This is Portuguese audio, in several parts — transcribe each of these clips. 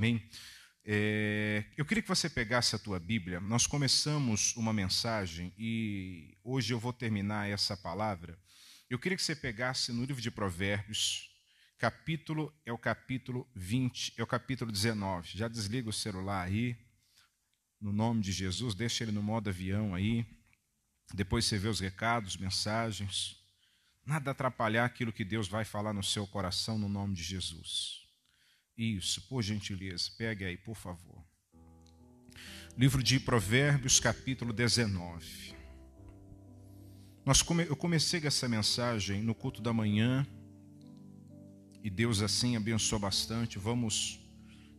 Amém? Eu queria que você pegasse a tua Bíblia. Nós começamos uma mensagem e hoje eu vou terminar essa palavra. Eu queria que você pegasse no livro de Provérbios, o capítulo 20, é o capítulo 19. Já desliga o celular aí, no nome de Jesus, deixa ele no modo avião aí. Depois você vê os recados, mensagens. Nada atrapalhar aquilo que Deus vai falar no seu coração no nome de Jesus. Isso, por gentileza, pegue aí, por favor. Livro de Provérbios, capítulo 19. Eu comecei essa mensagem no culto da manhã e Deus assim abençoou bastante. Vamos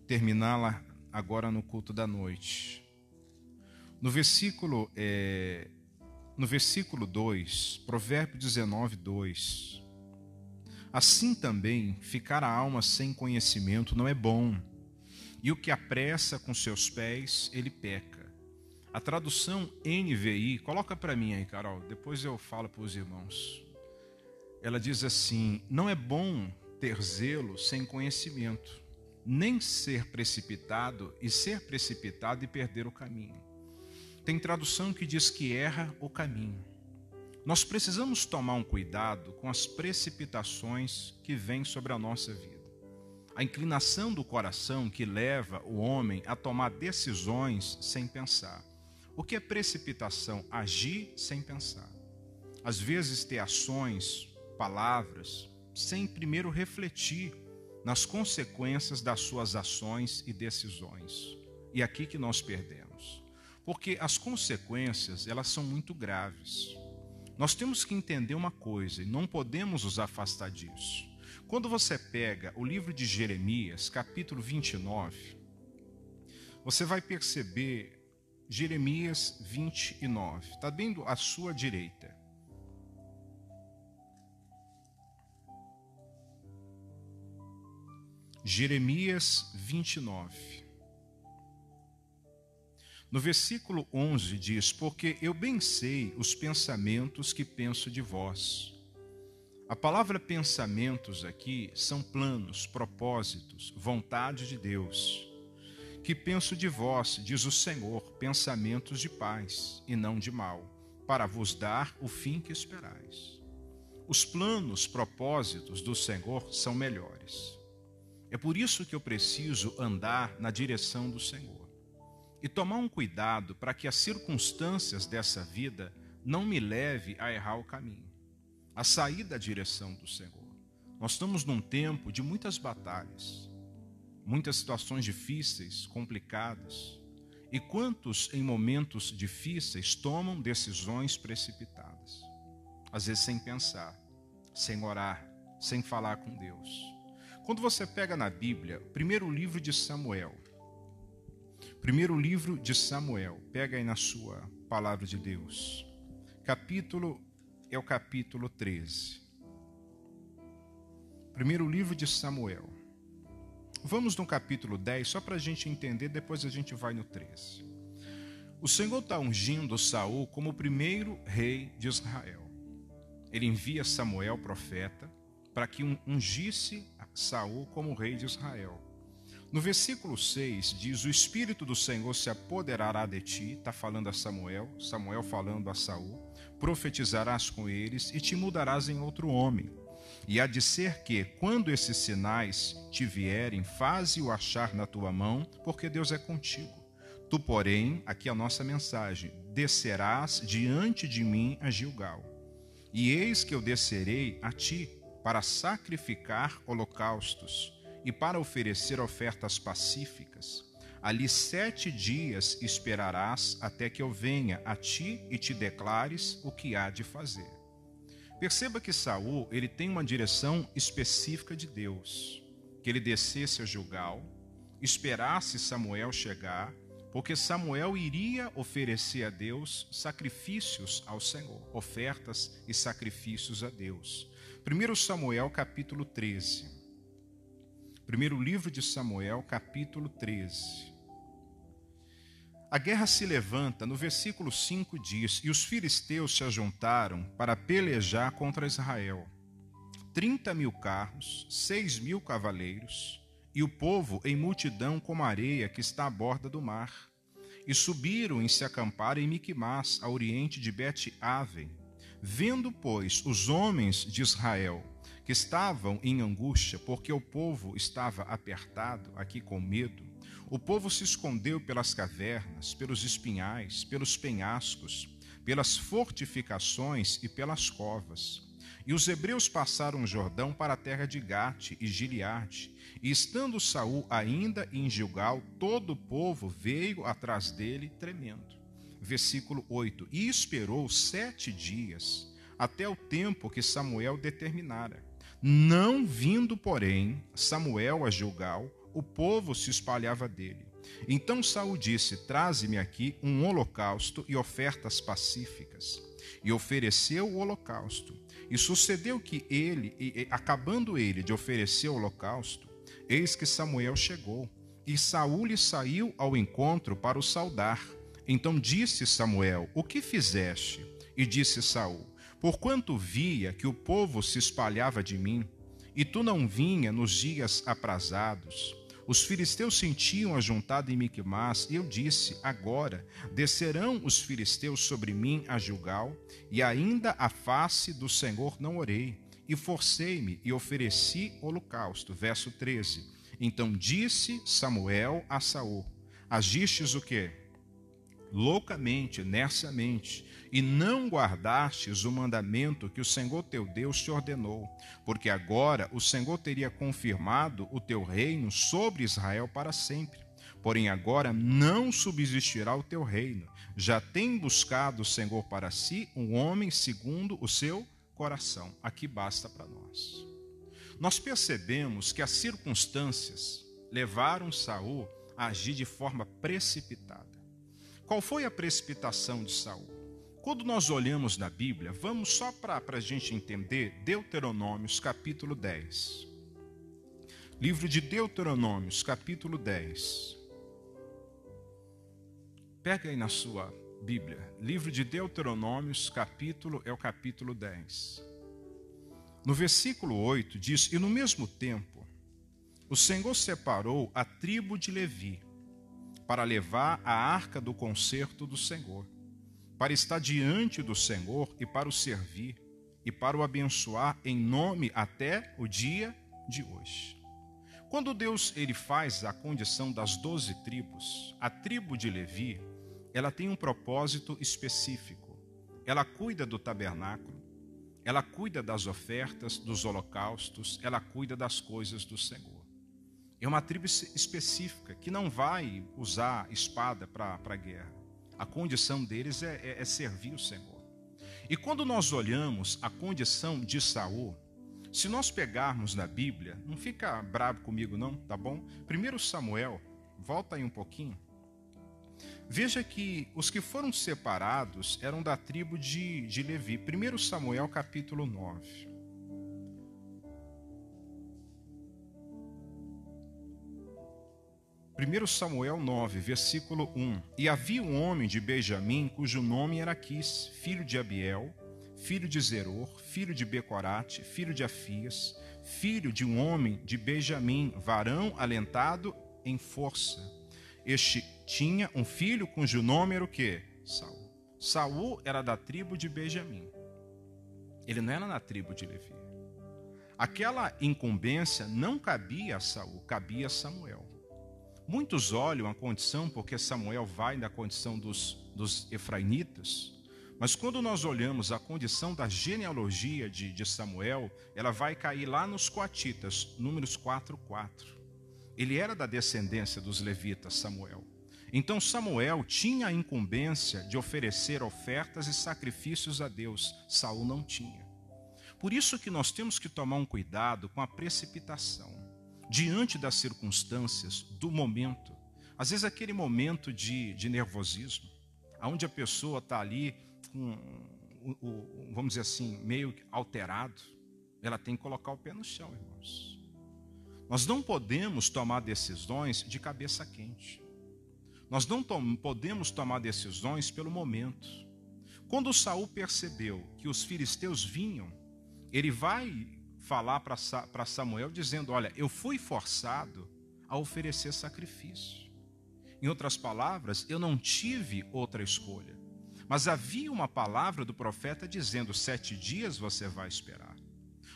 terminá-la agora no culto da noite. No versículo 2, Provérbio 19, 2. Assim também ficar a alma sem conhecimento não é bom, e o que apressa com seus pés, ele peca. A tradução NVI, coloca para mim aí, Carol, depois eu falo para os irmãos. Ela diz assim: não é bom ter zelo sem conhecimento, nem ser precipitado e perder o caminho. Tem tradução que diz que erra o caminho. Nós precisamos tomar um cuidado com as precipitações que vêm sobre a nossa vida. A inclinação do coração que leva o homem a tomar decisões sem pensar. O que é precipitação? Agir sem pensar. Às vezes ter ações, palavras, sem primeiro refletir nas consequências das suas ações e decisões. E é aqui que nós perdemos. Porque as consequências, elas são muito graves. Nós temos que entender uma coisa e não podemos nos afastar disso. Quando você pega o livro de Jeremias, capítulo 29, você vai perceber Jeremias 29. Está bem à sua direita. Jeremias 29. No versículo 11 diz: porque eu bem sei os pensamentos que penso de vós. A palavra pensamentos aqui são planos, propósitos, vontade de Deus. Que penso de vós, diz o Senhor, pensamentos de paz e não de mal, para vos dar o fim que esperais. Os planos, propósitos do Senhor são melhores. É por isso que eu preciso andar na direção do Senhor. E tomar um cuidado para que as circunstâncias dessa vida não me leve a errar o caminho, a sair da direção do Senhor. Nós estamos num tempo de muitas batalhas, muitas situações difíceis, complicadas. E quantos em momentos difíceis tomam decisões precipitadas? Às vezes sem pensar, sem orar, sem falar com Deus. Quando você pega na Bíblia, o primeiro livro de Samuel, pega aí na sua palavra de Deus. É o capítulo 13. Primeiro livro de Samuel. Vamos no capítulo 10, só para a gente entender, depois a gente vai no 13. O Senhor está ungindo Saul como o primeiro rei de Israel. Ele envia Samuel, profeta, para que ungisse Saul como rei de Israel. No versículo 6 diz: o Espírito do Senhor se apoderará de ti, está falando a Samuel falando a Saul, profetizarás com eles e te mudarás em outro homem. E há de ser que, quando esses sinais te vierem, faze-o achar na tua mão, porque Deus é contigo. Tu, porém, aqui a nossa mensagem, descerás diante de mim a Gilgal. E eis que eu descerei a ti para sacrificar holocaustos e para oferecer ofertas pacíficas. Ali 7 dias esperarás até que eu venha a ti e te declares o que há de fazer. Perceba que Saul, ele tem uma direção específica de Deus, que ele descesse a Gilgal, esperasse Samuel chegar, porque Samuel iria oferecer a Deus sacrifícios ao Senhor, ofertas e sacrifícios a Deus. 1 Samuel capítulo 13. Primeiro livro de Samuel, capítulo 13. A guerra se levanta, no versículo 5 diz: e os filisteus se ajuntaram para pelejar contra Israel. 30.000 carros, 6.000 cavaleiros e o povo em multidão como a areia que está à borda do mar. E subiram e se acamparam em Miquimás, a oriente de Bet-Aven. Vendo, pois, os homens de Israel, que estavam em angústia, porque o povo estava apertado, aqui com medo, o povo se escondeu pelas cavernas, pelos espinhais, pelos penhascos, pelas fortificações e pelas covas. E os hebreus passaram o Jordão para a terra de Gate e Gileade. E estando Saul ainda em Gilgal, todo o povo veio atrás dele tremendo. Versículo 8. E esperou 7 dias, até o tempo que Samuel determinara. Não vindo, porém, Samuel a Gilgal, o povo se espalhava dele. Então Saul disse: traze-me aqui um holocausto e ofertas pacíficas. E ofereceu o holocausto. E sucedeu que acabando ele de oferecer o holocausto, eis que Samuel chegou, e Saul lhe saiu ao encontro para o saudar. Então disse Samuel: o que fizeste? E disse Saul: porquanto via que o povo se espalhava de mim, e tu não vinha nos dias aprazados, os filisteus sentiam ajuntado em Miquimás, e eu disse: agora descerão os filisteus sobre mim a Gilgal, e ainda a face do Senhor não orei, e forcei-me e ofereci holocausto. Verso 13. Então disse Samuel a Saul: agistes o quê? Loucamente, nerciamente, e não guardastes o mandamento que o Senhor teu Deus te ordenou, porque agora o Senhor teria confirmado o teu reino sobre Israel para sempre. Porém agora não subsistirá o teu reino. Já tem buscado o Senhor para si um homem segundo o seu coração. Aqui basta para nós. Nós percebemos que as circunstâncias levaram Saul a agir de forma precipitada. Qual foi a precipitação de Saul? Quando nós olhamos na Bíblia, vamos só para a gente entender Deuteronômios capítulo 10. Livro de Deuteronômios capítulo 10. Pega aí na sua Bíblia. Livro de Deuteronômios é o capítulo 10. No versículo 8 diz: e no mesmo tempo o Senhor separou a tribo de Levi para levar a arca do concerto do Senhor, para estar diante do Senhor e para o servir, e para o abençoar em nome até o dia de hoje. Quando Deus ele faz a condição das 12 tribos, a tribo de Levi, ela tem um propósito específico. Ela cuida do tabernáculo, ela cuida das ofertas, dos holocaustos, ela cuida das coisas do Senhor. É uma tribo específica que não vai usar espada para a guerra. A condição deles é servir o Senhor. E quando nós olhamos a condição de Saul, se nós pegarmos na Bíblia, não fica bravo comigo não, tá bom? 1 Samuel, volta aí um pouquinho. Veja que os que foram separados eram da tribo de Levi. 1 Samuel capítulo 9. 1 Samuel 9, versículo 1. E havia um homem de Benjamim, cujo nome era Quis, filho de Abiel, filho de Zeror, filho de Becorate, filho de Afias, filho de um homem de Benjamim, varão alentado em força. Este tinha um filho cujo nome era o quê? Saul. Saul era da tribo de Benjamim. Ele não era na tribo de Levi. Aquela incumbência não cabia a Saul, cabia a Samuel. Muitos olham a condição, porque Samuel vai da condição dos efraimitas, mas quando nós olhamos a condição da genealogia de Samuel, ela vai cair lá nos coatitas, Números 4:4. Ele era da descendência dos levitas, Samuel. Então Samuel tinha a incumbência de oferecer ofertas e sacrifícios a Deus, Saul não tinha. Por isso que nós temos que tomar um cuidado com a precipitação. Diante das circunstâncias, do momento, às vezes aquele momento de nervosismo, onde a pessoa está ali com, vamos dizer assim, meio alterado, ela tem que colocar o pé no chão, irmãos. Nós não podemos tomar decisões de cabeça quente. Nós não podemos tomar decisões pelo momento. Quando Saul percebeu que os filisteus vinham, ele vai falar para Samuel dizendo: olha, eu fui forçado a oferecer sacrifício. Em outras palavras, eu não tive outra escolha. Mas havia uma palavra do profeta dizendo: 7 dias você vai esperar.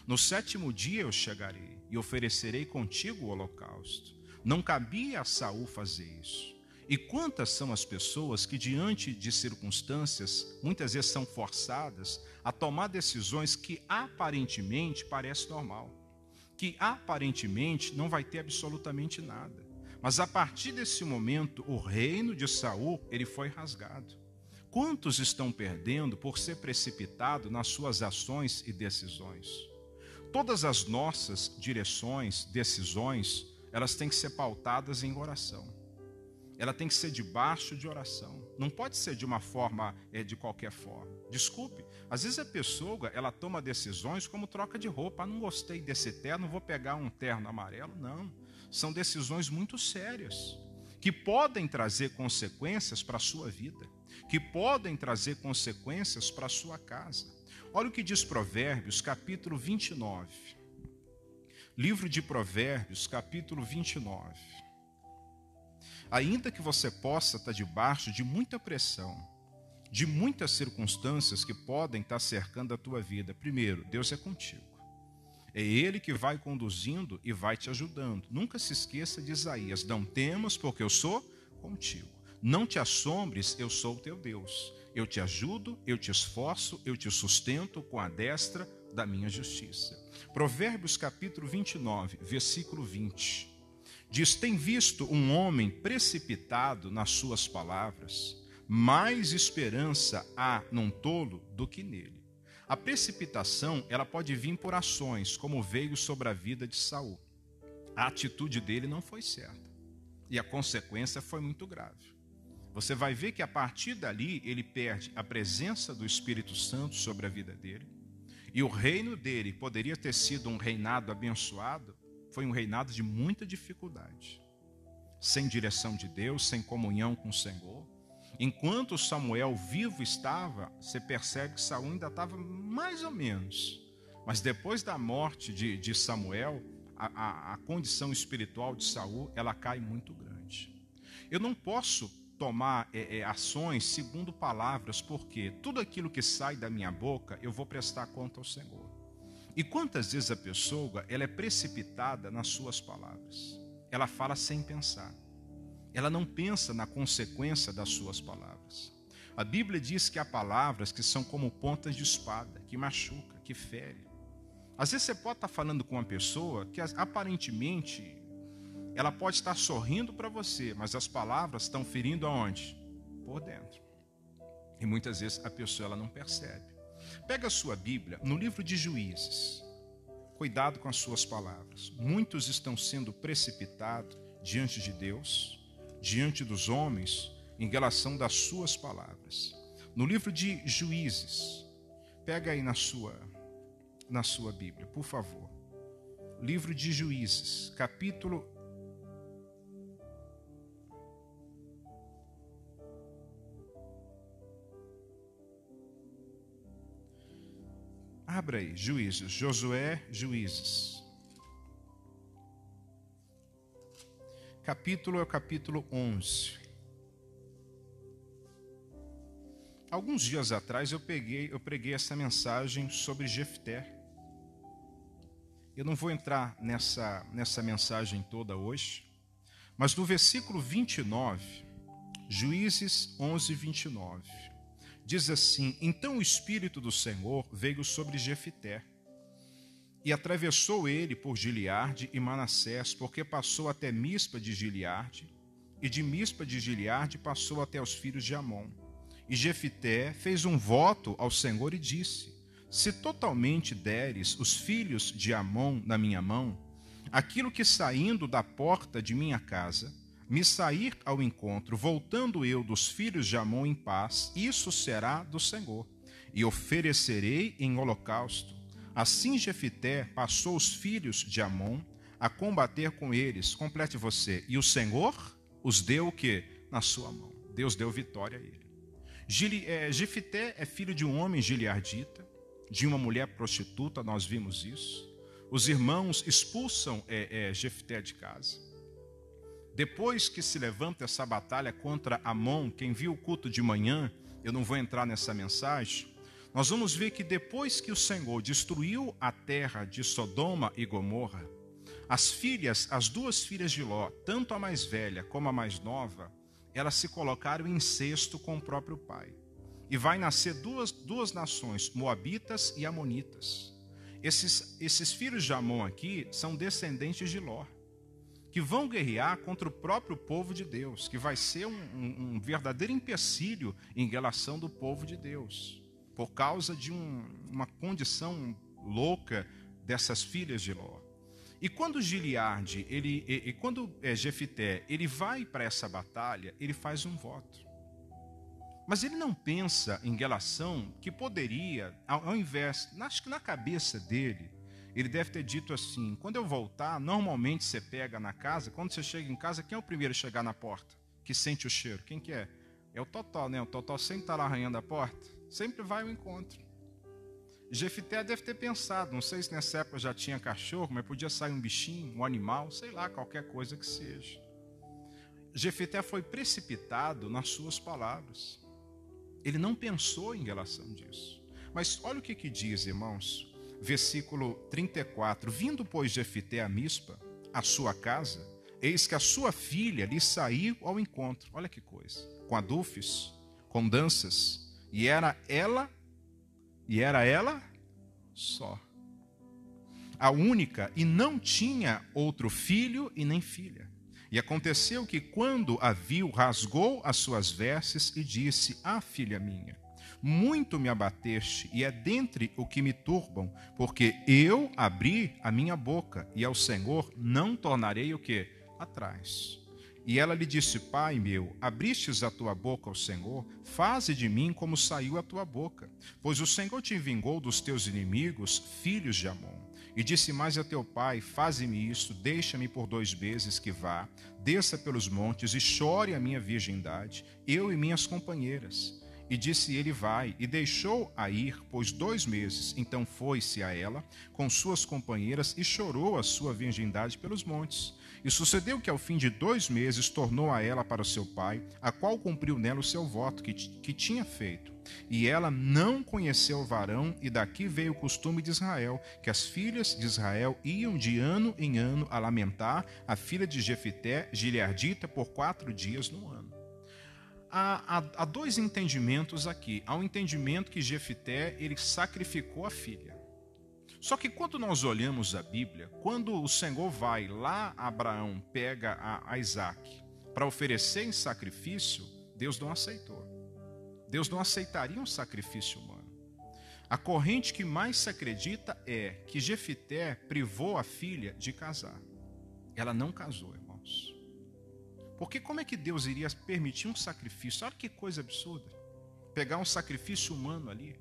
No 7º dia eu chegarei e oferecerei contigo o holocausto. Não cabia a Saul fazer isso. E quantas são as pessoas que, diante de circunstâncias, muitas vezes são forçadas a tomar decisões que aparentemente parecem normal, que aparentemente não vai ter absolutamente nada. Mas a partir desse momento, o reino de Saul, ele foi rasgado. Quantos estão perdendo por ser precipitado nas suas ações e decisões? Todas as nossas direções, decisões, elas têm que ser pautadas em oração. Ela tem que ser debaixo de oração. Não pode ser de uma forma, de qualquer forma. Desculpe, às vezes a pessoa, ela toma decisões como troca de roupa. Não gostei desse terno, vou pegar um terno amarelo. Não, são decisões muito sérias, que podem trazer consequências para a sua vida, que podem trazer consequências para a sua casa. Olha o que diz Provérbios, capítulo 29. Livro de Provérbios, capítulo 29. Ainda que você possa estar debaixo de muita pressão, de muitas circunstâncias que podem estar cercando a tua vida, primeiro, Deus é contigo. É Ele que vai conduzindo e vai te ajudando. Nunca se esqueça de Isaías: não temas, porque eu sou contigo. Não te assombres, eu sou o teu Deus. Eu te ajudo, eu te esforço, eu te sustento com a destra da minha justiça. Provérbios capítulo 29, versículo 20. Diz: tem visto um homem precipitado nas suas palavras, mais esperança há num tolo do que nele. A precipitação, ela pode vir por ações, como veio sobre a vida de Saul. A atitude dele não foi certa, e a consequência foi muito grave. Você vai ver que a partir dali ele perde a presença do Espírito Santo sobre a vida dele, e o reino dele poderia ter sido um reinado abençoado, foi um reinado de muita dificuldade, sem direção de Deus, sem comunhão com o Senhor. Enquanto Samuel vivo estava, você percebe que Saul ainda estava mais ou menos. Mas depois da morte de Samuel, a condição espiritual de Saul, ela cai muito grande. Eu não posso tomar ações segundo palavras, porque tudo aquilo que sai da minha boca, eu vou prestar conta ao Senhor. E quantas vezes a pessoa, ela é precipitada nas suas palavras. Ela fala sem pensar. Ela não pensa na consequência das suas palavras. A Bíblia diz que há palavras que são como pontas de espada, que machuca, que fere. Às vezes você pode estar falando com uma pessoa que aparentemente ela pode estar sorrindo para você, mas as palavras estão ferindo aonde? Por dentro. E muitas vezes a pessoa ela não percebe. Pega a sua Bíblia no livro de Juízes. Cuidado com as suas palavras. Muitos estão sendo precipitados diante de Deus, diante dos homens, em relação das suas palavras. No livro de Juízes, pega aí na sua Bíblia, por favor. Livro de Juízes, capítulo 1. Abra aí, Juízes, Josué, Juízes. Capítulo é o capítulo 11. Alguns dias atrás eu preguei essa mensagem sobre Jefté. Eu não vou entrar nessa mensagem toda hoje, mas no versículo 29, Juízes 11, 29, diz assim: então o Espírito do Senhor veio sobre Jefté, e atravessou ele por Gileade e Manassés, porque passou até Mispa de Gileade, e de Mispa de Gileade passou até os filhos de Amon. E Jefté fez um voto ao Senhor e disse: se totalmente deres os filhos de Amon na minha mão, aquilo que saindo da porta de minha casa, me sair ao encontro, voltando eu dos filhos de Amon em paz, isso será do Senhor, e oferecerei em holocausto. Assim Jefté passou os filhos de Amon a combater com eles. Complete você. E o Senhor os deu o quê? Na sua mão. Deus deu vitória a ele. Jefté é filho de um homem gileadita, de uma mulher prostituta, nós vimos isso. Os irmãos expulsam Jefté de casa. Depois que se levanta essa batalha contra Amon, quem viu o culto de manhã, eu não vou entrar nessa mensagem, nós vamos ver que depois que o Senhor destruiu a terra de Sodoma e Gomorra, as duas filhas de Ló, tanto a mais velha como a mais nova, elas se colocaram em incesto com o próprio pai. E vai nascer duas nações, moabitas e amonitas. Esses filhos de Amon aqui são descendentes de Ló, que vão guerrear contra o próprio povo de Deus, que vai ser um verdadeiro empecilho em relação do povo de Deus, por causa de uma condição louca dessas filhas de Ló. E quando Gileade, quando Jefité, ele vai para essa batalha, ele faz um voto. Mas ele não pensa em relação que poderia, ao invés, acho que na cabeça dele, ele deve ter dito assim: quando eu voltar, normalmente você pega na casa, quando você chega em casa, quem é o primeiro a chegar na porta? Que sente o cheiro? Quem que é? É o Totó, né? O Totó sempre está lá arranhando a porta, sempre vai ao encontro. Jefité deve ter pensado, não sei se nessa época já tinha cachorro, mas podia sair um bichinho, um animal, sei lá, qualquer coisa que seja. Jefité foi precipitado nas suas palavras. Ele não pensou em relação disso. Mas olha o que diz, irmãos, versículo 34. Vindo, pois, Jefité a Mispa, a sua casa, eis que a sua filha lhe saiu ao encontro. Olha que coisa. Com adufes, com danças, e era ela só, a única, e não tinha outro filho e nem filha. E aconteceu que, quando a viu, rasgou as suas vestes e disse: Ah, filha minha, muito me abateste, e é dentre o que me turbam, porque eu abri a minha boca, e ao Senhor não tornarei o quê? Atrás. E ela lhe disse: Pai meu, abristes a tua boca ao Senhor, faze de mim como saiu a tua boca. Pois o Senhor te vingou dos teus inimigos, filhos de Amon. E disse mais a teu pai: faze-me isto, deixa-me por 2 vezes que vá, desça pelos montes e chore a minha virgindade, eu e minhas companheiras. E disse ele: vai, e deixou-a ir, pois 2 meses. Então foi-se a ela com suas companheiras e chorou a sua virgindade pelos montes. E sucedeu que ao fim de 2 meses tornou a ela para o seu pai, a qual cumpriu nela o seu voto que tinha feito. E ela não conheceu o varão, e daqui veio o costume de Israel, que as filhas de Israel iam de ano em ano a lamentar a filha de Jefité, gileadita, por 4 dias no ano. Há 2 entendimentos aqui. Há um entendimento que Jefité, ele sacrificou a filha. Só que quando nós olhamos a Bíblia, quando o Senhor vai lá, Abraão pega a Isaac para oferecer em sacrifício, Deus não aceitou. Deus não aceitaria um sacrifício humano. A corrente que mais se acredita é que Jefité privou a filha de casar. Ela não casou, irmãos. Porque como é que Deus iria permitir um sacrifício? Olha que coisa absurda. Pegar um sacrifício humano ali.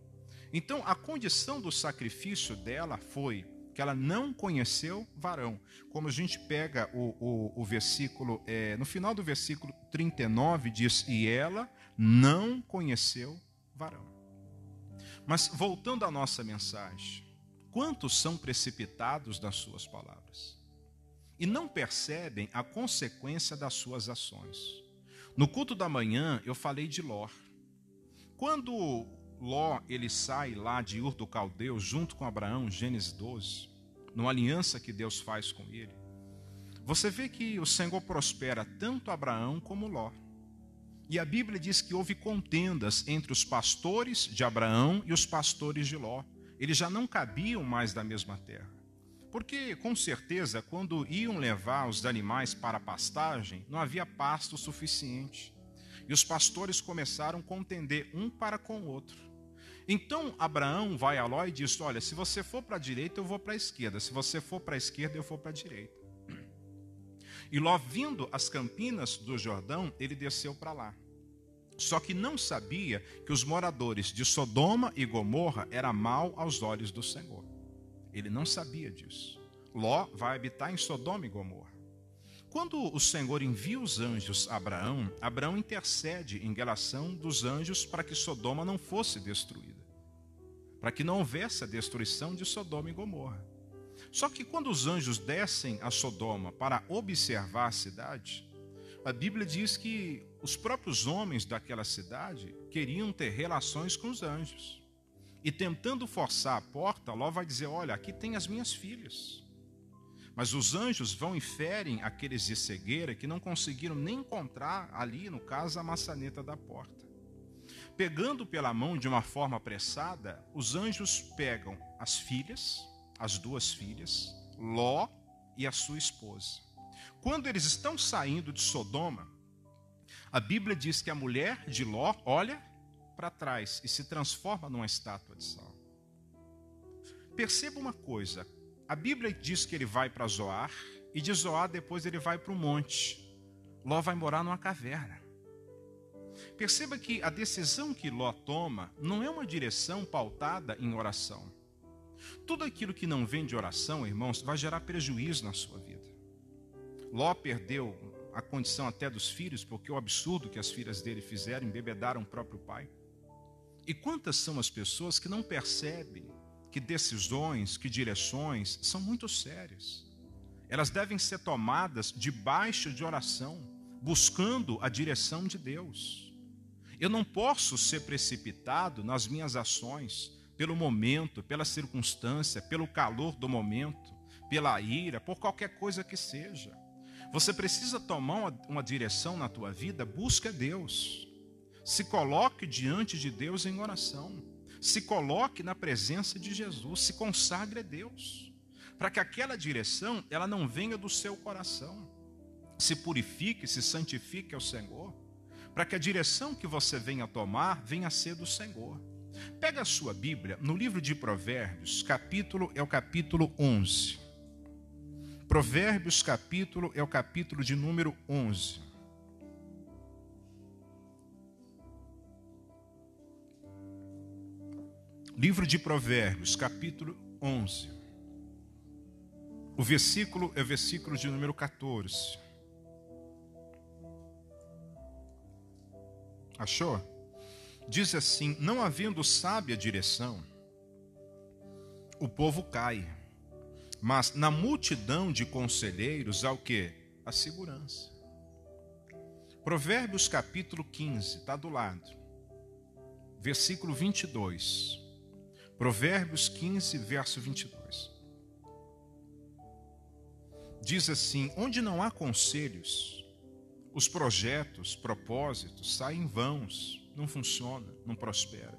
Então, a condição do sacrifício dela foi que ela não conheceu varão. Como a gente pega o versículo, no final do versículo 39, diz: e ela não conheceu varão. Mas, voltando à nossa mensagem, quantos são precipitados nas suas palavras? E não percebem a consequência das suas ações. No culto da manhã, eu falei de Ló. Quando Ló, ele sai lá de Ur do Caldeu, junto com Abraão, Gênesis 12, numa aliança que Deus faz com ele, você vê que o Senhor prospera tanto Abraão como Ló. E a Bíblia diz que houve contendas entre os pastores de Abraão e os pastores de Ló. Eles já não cabiam mais da mesma terra. Porque, com certeza, quando iam levar os animais para a pastagem, não havia pasto suficiente. E os pastores começaram a contender um para com o outro. Então, Abraão vai a Ló e diz: olha, se você for para a direita, eu vou para a esquerda. Se você for para a esquerda, eu vou para a direita. E Ló, vindo as campinas do Jordão, ele desceu para lá. Só que não sabia que os moradores de Sodoma e Gomorra eram mal aos olhos do Senhor. Ele não sabia disso. Ló vai habitar em Sodoma e Gomorra. Quando o Senhor envia os anjos a Abraão, Abraão intercede em relação dos anjos para que Sodoma não fosse destruída. Para que não houvesse a destruição de Sodoma e Gomorra. Só que quando os anjos descem a Sodoma para observar a cidade, A Bíblia diz que os próprios homens daquela cidade queriam ter relações com os anjos. E tentando forçar a porta, Ló vai dizer, olha, aqui tem as minhas filhas. Mas os anjos vão e ferem aqueles de cegueira que não conseguiram nem encontrar ali, no caso, a maçaneta da porta. Pegando pela mão de uma forma apressada, os anjos pegam as filhas, as duas filhas, Ló e a sua esposa. Quando eles estão saindo de Sodoma, a Bíblia diz que a mulher de Ló olha para trás e se transforma numa estátua de sal. Perceba uma coisa, a Bíblia diz que ele vai para Zoar, e de Zoar depois ele vai para o monte. Ló vai morar numa caverna. Perceba que a decisão que Ló toma não é uma direção pautada em oração. Tudo aquilo que não vem de oração, irmãos, vai gerar prejuízo na sua vida. Ló perdeu a condição até dos filhos, porque o absurdo que as filhas dele fizeram, embebedaram o próprio pai. E quantas são as pessoas que não percebem que decisões, que direções são muito sérias. Elas devem ser tomadas debaixo de oração, buscando a direção de Deus. Eu não posso ser precipitado nas minhas ações, pelo momento, pela circunstância, pelo calor do momento, pela ira, por qualquer coisa que seja. Você precisa tomar uma direção na tua vida, busca Deus. Se coloque diante de Deus em oração. Se coloque na presença de Jesus, se consagre a Deus. Para que aquela direção, ela não venha do seu coração. Se purifique, se santifique ao Senhor. Para que a direção que você venha tomar, venha a ser do Senhor. Pega a sua Bíblia, no livro de Provérbios, é o capítulo 11. Provérbios é o capítulo de número 11. Livro de Provérbios, capítulo 11. O versículo é o versículo de número 14. Achou? Diz assim, não havendo sábia direção, o povo cai. Mas na multidão de conselheiros há o quê? A segurança. Provérbios capítulo 15, está do lado. Versículo 22. Provérbios 15, verso 22. Diz assim, onde não há conselhos, os projetos, propósitos saem vãos, não funciona, não prospera.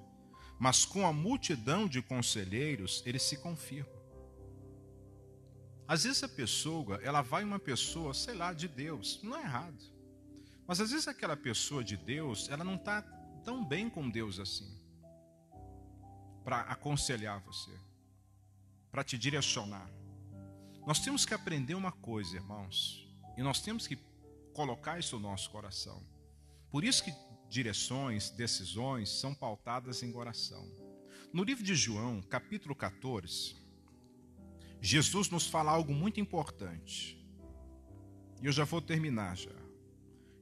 Mas com a multidão de conselheiros, eles se confirmam. Às vezes a pessoa, ela vai uma pessoa, sei lá, de Deus, não é errado. Mas às vezes aquela pessoa de Deus, ela não está tão bem com Deus assim. Para aconselhar você, para te direcionar. Nós temos que aprender uma coisa, irmãos, e nós temos que colocar isso no nosso coração. Por isso que direções, decisões são pautadas em oração. No livro de João, capítulo 14, Jesus nos fala algo muito importante. E eu já vou terminar já.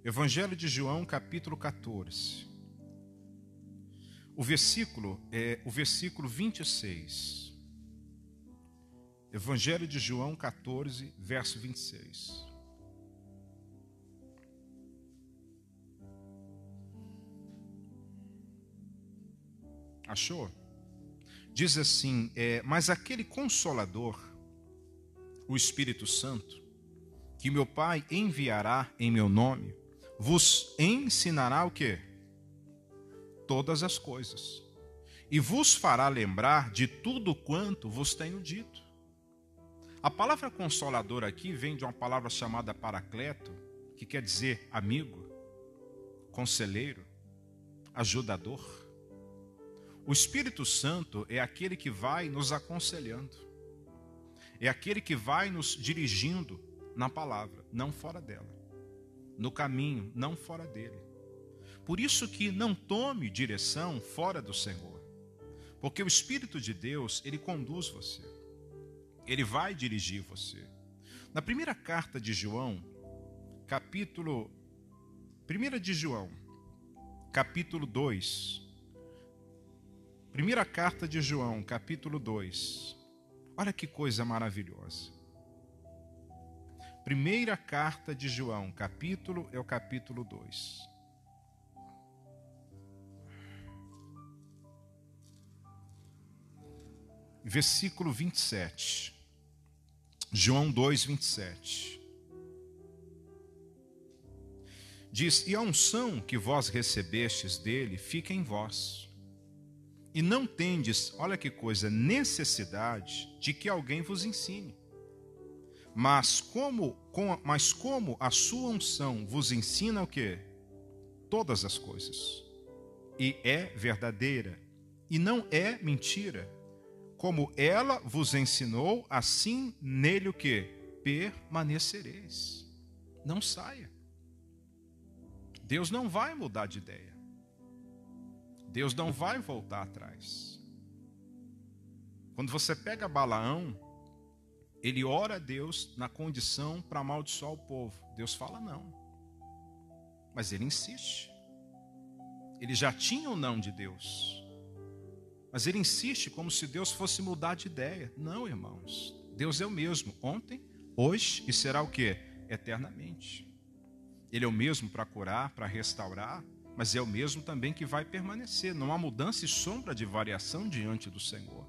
Evangelho de João, capítulo 14. O versículo é o versículo 26. Evangelho de João 14, verso 26. Achou? Diz assim, mas aquele Consolador, o Espírito Santo, que meu Pai enviará em meu nome, vos ensinará o quê? Todas as coisas, e vos fará lembrar de tudo quanto vos tenho dito. A palavra Consolador aqui vem de uma palavra chamada Paracleto, que quer dizer amigo, conselheiro, ajudador. O Espírito Santo é aquele que vai nos aconselhando. É aquele que vai nos dirigindo na palavra, não fora dela. No caminho, não fora dele. Por isso que não tome direção fora do Senhor. Porque o Espírito de Deus, ele conduz você. Ele vai dirigir você. Na primeira carta de João, capítulo 2. Primeira carta de João, capítulo 2. Olha que coisa maravilhosa. Primeira carta de João, capítulo é o capítulo 2. Versículo 27. João 2, 27. Diz: e a unção que vós recebestes dele fica em vós. E não tendes, olha que coisa, necessidade de que alguém vos ensine. Mas como a sua unção vos ensina o quê? Todas as coisas. E é verdadeira, e não é mentira. Como ela vos ensinou, assim nele o quê? Permanecereis. Não saia. Deus não vai mudar de ideia. Deus não vai voltar atrás. Quando você pega Balaão, ele ora a Deus na condição para amaldiçoar o povo. Deus fala não. Mas ele insiste. Ele já tinha o não de Deus. Mas ele insiste como se Deus fosse mudar de ideia. Não, irmãos. Deus é o mesmo ontem, hoje e será o quê? Eternamente. Ele é o mesmo para curar, para restaurar, mas é o mesmo também que vai permanecer. Não há mudança e sombra de variação diante do Senhor.